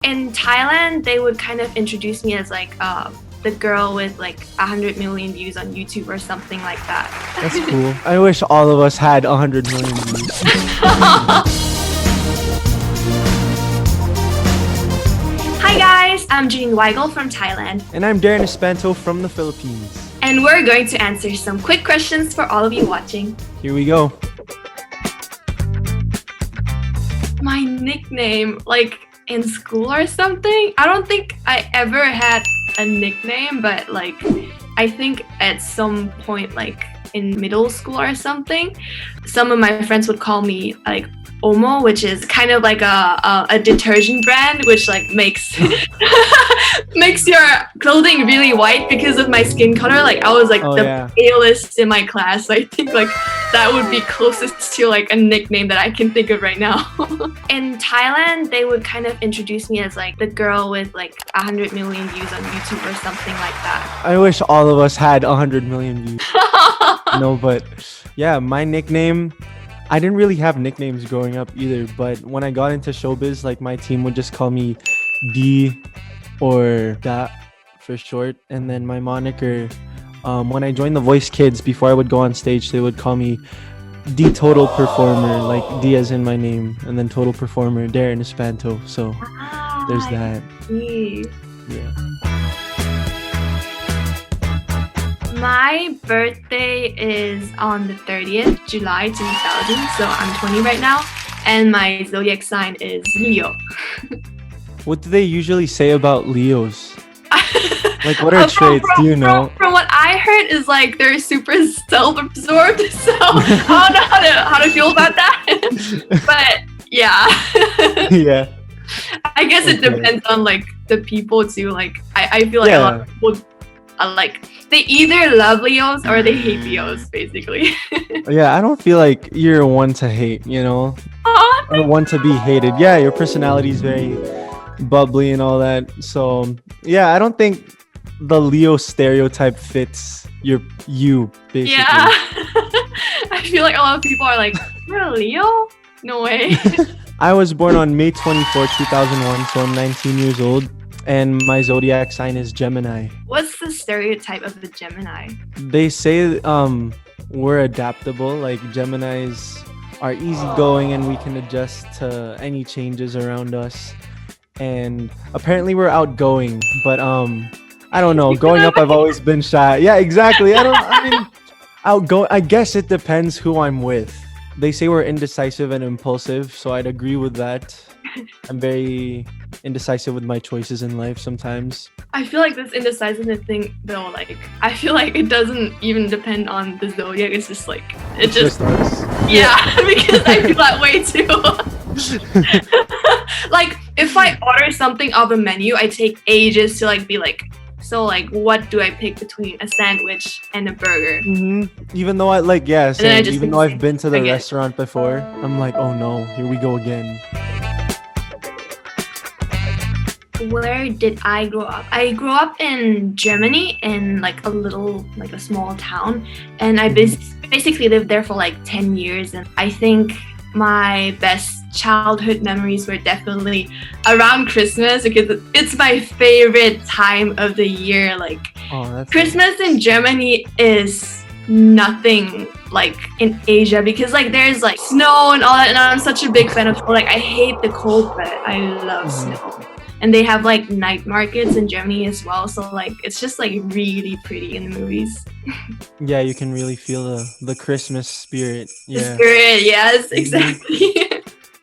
In Thailand, they would kind of introduce me as like the girl with like 100 million views on YouTube or something like that. That's cool. I wish all of us had 100 million views. Hi guys, I'm Jannine Weigel from Thailand. And I'm Darren Espanto from the Philippines. And we're going to answer some quick questions for all of you watching. Here we go. My nickname, like in school or something? I don't think I ever had a nickname, but like I think at some point like in middle school or something, some of my friends would call me like Omo, which is kind of like a detergent brand, which like makes makes your clothing really white because of my skin color. Like I was like palest in my class. So I think like that would be closest to like a nickname that I can think of right now. In Thailand, they would kind of introduce me as like the girl with like 100 million views on YouTube or something like that. I wish all of us had 100 million views. No, but yeah, my nickname, I didn't really have nicknames growing up either, but when I got into showbiz, like my team would just call me D or Da for short. And then my moniker, when I joined the Voice Kids, before I would go on stage, they would call me D Total Performer, like D as in my name, and then Total Performer, Darren Espanto. So there's that. Yeah. My birthday is on the 30th, July 2000, so I'm 20 right now, and my zodiac sign is Leo. What do they usually say about Leos? Like, what are traits? Do you know? From what I heard is like they're super self-absorbed, so I don't know how to feel about that. But yeah. Yeah. I guess it depends on like the people too. Like I feel like a lot of people are like they either love Leos or they hate Leos, basically. Yeah, I don't feel like you're one to hate, you know? Or one to be hated. Yeah, your personality is very bubbly and all that. So, yeah, I don't think the Leo stereotype fits you, basically. Yeah. I feel like a lot of people are like, you're a Leo? No way. I was born on May 24, 2001, so I'm 19 years old. And my zodiac sign is Gemini. What's the stereotype of the Gemini? They say we're adaptable. Like Geminis are easygoing and we can adjust to any changes around us. And apparently we're outgoing, but I don't know. Growing up, I've always been shy. Yeah, exactly. Outgoing. I guess it depends who I'm with. They say we're indecisive and impulsive, so I'd agree with that. I'm very indecisive with my choices in life sometimes. I feel like this indecisiveness thing though, like I feel like it doesn't even depend on the zodiac. It's just like it just us. Yeah, because I feel that way too. Like if I order something off a menu, I take ages to like be like, so like what do I pick between a sandwich and a burger? Mm-hmm. Even though even though I've been to the restaurant before, I'm like, oh no, here we go again. Where did I grow up? I grew up in Germany in like a small town, and I basically lived there for like 10 years. And I think my best childhood memories were definitely around Christmas because it's my favorite time of the year. Like Christmas in Germany is nothing like in Asia because like there's like snow and all that, and I'm such a big fan of snow. Like I hate the cold, but I love snow. And they have like night markets in Germany as well. So like it's just like really pretty in the movies. Yeah, you can really feel the Christmas spirit. Yeah. The spirit, yes, exactly.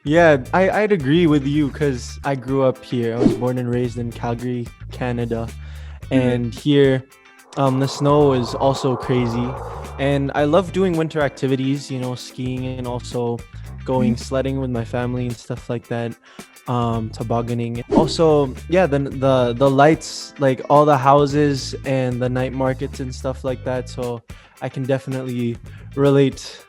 Yeah, I'd agree with you because I grew up here. I was born and raised in Calgary, Canada. And here, the snow is also crazy. And I love doing winter activities, you know, skiing and also going sledding with my family and stuff like that. Tobogganing. Also, yeah, the lights, like all the houses and the night markets and stuff like that. So I can definitely relate.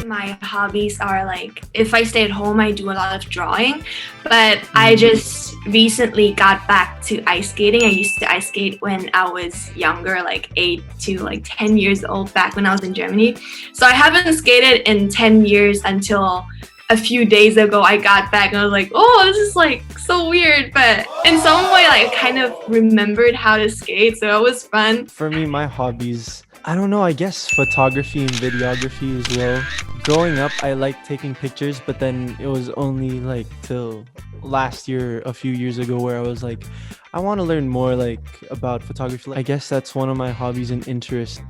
My hobbies are like, if I stay at home, I do a lot of drawing, but I just recently got back to ice skating. I used to ice skate when I was younger, like 8 to like 10 years old back when I was in Germany. So I haven't skated in 10 years until a few days ago I got back and I was like, oh, this is like so weird, but in some way like I kind of remembered how to skate, so it was fun. For me, my hobbies, I don't know, I guess photography and videography as well. Growing up, I liked taking pictures, but then it was only like till last year, a few years ago, where I was like, I want to learn more like about photography. I guess that's one of my hobbies and interests.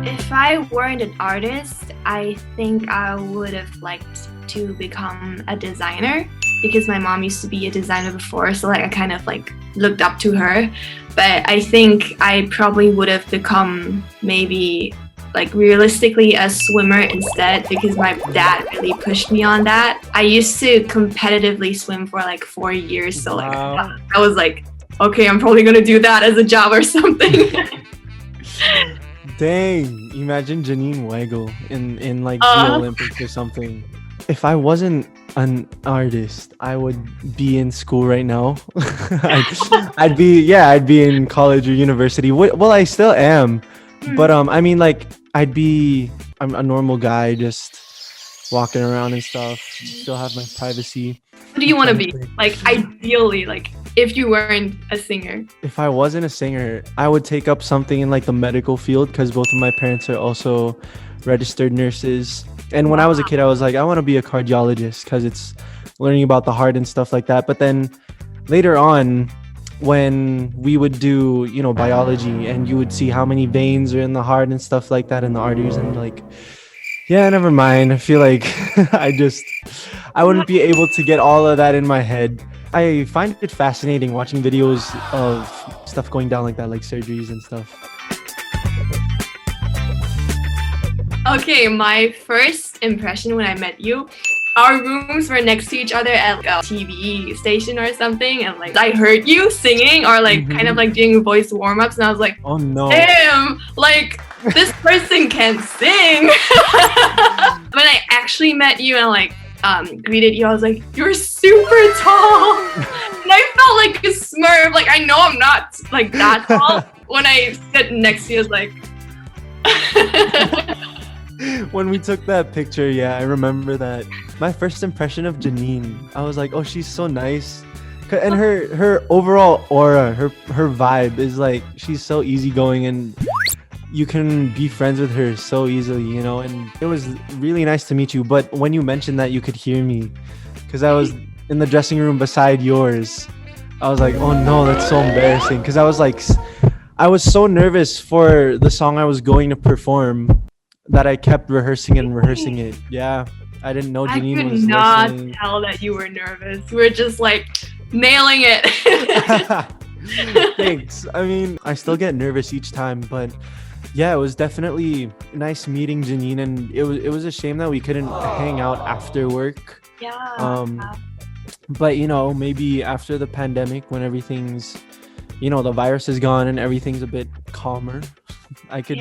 If I weren't an artist, I think I would have liked to become a designer, because my mom used to be a designer before, so like I kind of like looked up to her. But I think I probably would have become maybe like realistically a swimmer instead, because my dad really pushed me on that. I used to competitively swim for like 4 years, so like Wow. I was like, okay, I'm probably gonna do that as a job or something. Dang, imagine Jannine Weigel in like the Olympics or something. If I wasn't an artist, I would be in school right now. I'd be in college or university. Well, I still am, but I mean, like, I'm a normal guy, just walking around and stuff. Still have my privacy. What do you want to be? Like, ideally, like, if you weren't a singer. If I wasn't a singer, I would take up something in like the medical field, because both of my parents are also registered nurses. And when I was a kid, I was like, I want to be a cardiologist, because it's learning about the heart and stuff like that. But then later on, when we would do, biology, and you would see how many veins are in the heart and stuff like that, in the arteries, and like, yeah, never mind. I feel like I wouldn't be able to get all of that in my head. I find it fascinating watching videos of stuff going down like that, like surgeries and stuff. Okay, my first impression when I met you, our rooms were next to each other at like a TV station or something, and like I heard you singing or like kind of like doing voice warm-ups, and I was like, oh no, damn, like this person can sing. When I actually met you and like greeted you, I was like, you're super tall. And I felt like a smurf. Like, I know I'm not like that tall. When I sit next to you, I was like, when we took that picture, yeah, I remember that. My first impression of Jannine, I was like, oh, she's so nice. And her overall aura, her vibe is like, she's so easygoing, and you can be friends with her so easily, and it was really nice to meet you. But when you mentioned that you could hear me, because I was in the dressing room beside yours, I was like, oh no, that's so embarrassing, because I was so nervous for the song I was going to perform that I kept rehearsing it. Yeah, I didn't know Jannine was listening. I could not tell that you were nervous. We were just like nailing it. Thanks. I mean, I still get nervous each time, but yeah, it was definitely nice meeting Jannine, and it was a shame that we couldn't hang out after work. Yeah. But maybe after the pandemic, when everything's, the virus is gone and everything's a bit calmer, I could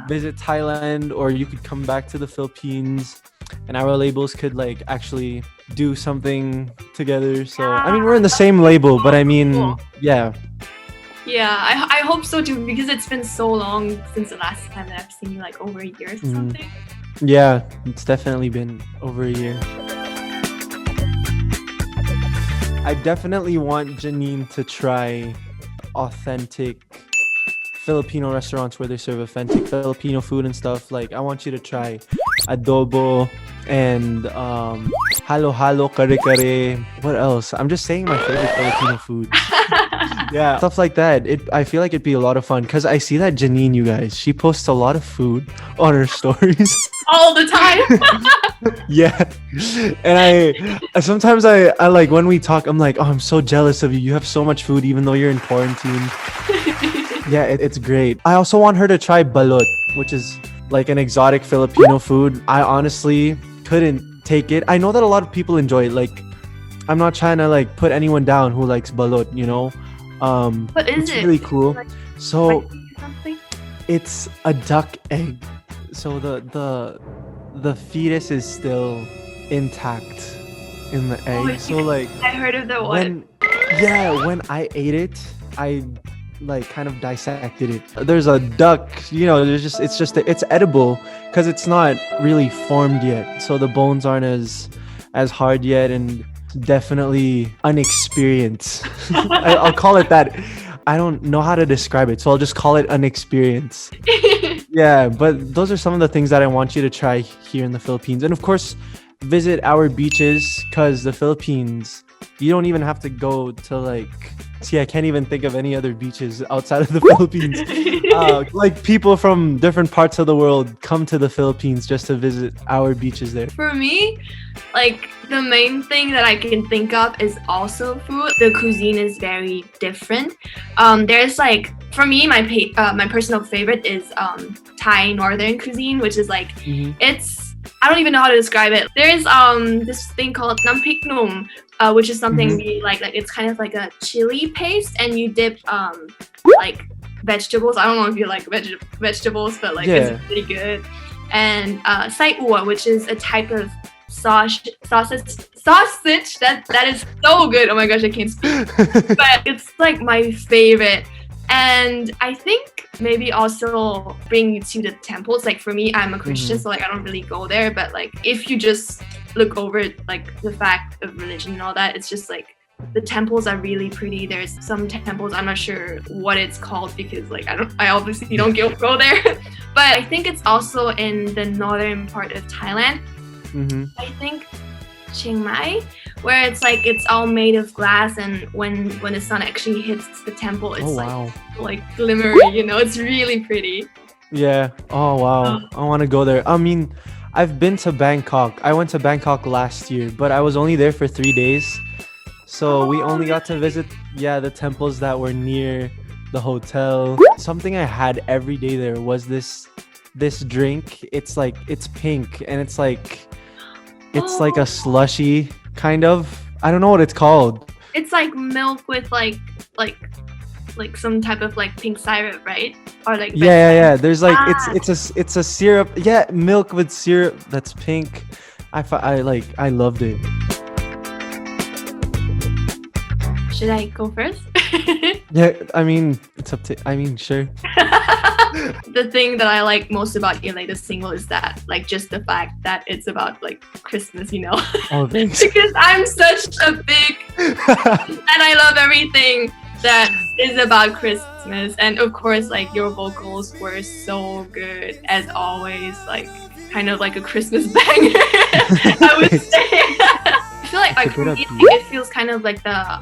visit Thailand, or you could come back to the Philippines, and our labels could like actually do something together. So I mean, we're in the same label, but I mean, yeah. Yeah, I hope so too, because it's been so long since the last time that I've seen you, like over a year or something. Yeah, it's definitely been over a year. I definitely want Jannine to try authentic Filipino restaurants where they serve authentic Filipino food and stuff. Like, I want you to try adobo and halo-halo, kare-kare. What else? I'm just saying my favorite Filipino food. Yeah, stuff like that. I feel like it'd be a lot of fun, because I see that Jannine, you guys, she posts a lot of food on her stories. All the time. Yeah. And I sometimes I like, when we talk, I'm like, oh, I'm so jealous of you. You have so much food even though you're in quarantine. Yeah, it's great. I also want her to try balot, which is like an exotic Filipino food. I honestly couldn't take it. I know that a lot of people enjoy it. Like, I'm not trying to like put anyone down who likes balot, What is it's it? really cool. Like, so something? it's a duck egg. So the fetus is still intact in the egg. So like, I heard of the one. when I ate it, I like kind of dissected it. There's a duck, it's edible because it's not really formed yet. So the bones aren't as hard yet, and definitely an experience. I'll call it that. I don't know how to describe it, so I'll just call it an experience. Yeah, but those are some of the things that I want you to try here in the Philippines. And of course, visit our beaches, because the Philippines, you don't even have to go to I can't even think of any other beaches outside of the Philippines. Like people from different parts of the world come to the Philippines just to visit our beaches there. For me, like the main thing that I can think of is also food. The cuisine is very different. There's like, for me, my personal favorite is Thai northern cuisine, which is like it's, I don't even know how to describe it. There's this thing called nampik num, which is something we like it's kind of like a chili paste, and you dip like vegetables. I don't know if you like vegetables, but like it's pretty good. And sai ua, which is a type of sausage that is so good. Oh my gosh, I can't speak. But it's like my favorite. And I think maybe also bring you to the temples. Like for me, I'm a Christian, so like I don't really go there. But like if you just look over like the fact of religion and all that, it's just like the temples are really pretty. There's some temples, I'm not sure what it's called because like I obviously don't go there. But I think it's also in the northern part of Thailand. I think Chiang Mai, where it's like it's all made of glass, and when the sun actually hits the temple, it's like glimmery, it's really pretty. Yeah. Oh wow. I want to go there. I mean, I've been to Bangkok. I went to Bangkok last year, but I was only there for 3 days. So we only got to visit the temples that were near the hotel. Something I had every day there was this drink. It's pink, and it's like a slushy kind of. I don't know what it's called. It's like milk with like some type of like pink syrup, right? Or like There's like it's a syrup. Yeah, milk with syrup that's pink. I loved it. Should I go first? Yeah, I mean, it's up to. I mean, sure. The thing that I like most about your latest single is that, like, just the fact that it's about like Christmas, Oh, thanks. Because I'm such a big and I love everything that is about Christmas. And of course, like, your vocals were so good as always, like kind of like a Christmas banger. I would say. I feel like for me, it feels kind of like the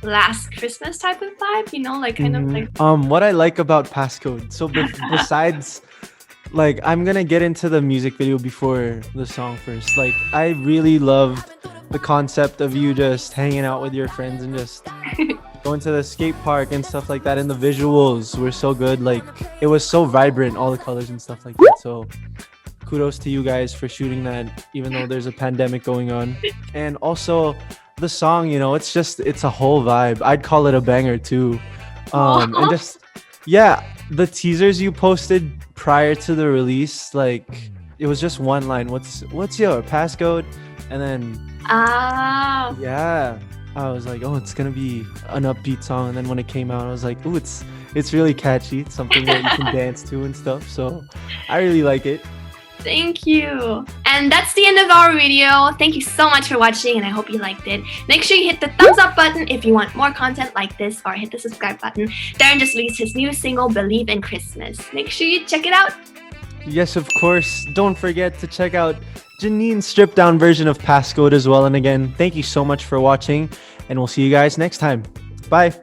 last Christmas type of vibe, like kind of like what I like about Passcode, so besides like, I'm gonna get into the music video before the song first. Like, I really loved the concept of you just hanging out with your friends and just going to the skate park and stuff like that, and the visuals were so good. Like, it was so vibrant, all the colors and stuff like that. So kudos to you guys for shooting that, even though there's a pandemic going on. And also the song, it's a whole vibe. I'd call it a banger too. And just, the teasers you posted prior to the release, like, it was just one line. What's your passcode? And then, I was like, oh, it's gonna be an upbeat song. And then when it came out, I was like, ooh, it's really catchy. It's something that you can dance to and stuff. So I really like it. Thank you. And that's the end of our video. Thank you so much for watching, and I hope you liked it. Make sure you hit the thumbs up button if you want more content like this, or hit the subscribe button. Darren just released his new single, Believe in Christmas. Make sure you check it out. Yes, of course. Don't forget to check out Jannine's stripped down version of Passcode as well. And again, thank you so much for watching, and we'll see you guys next time. Bye.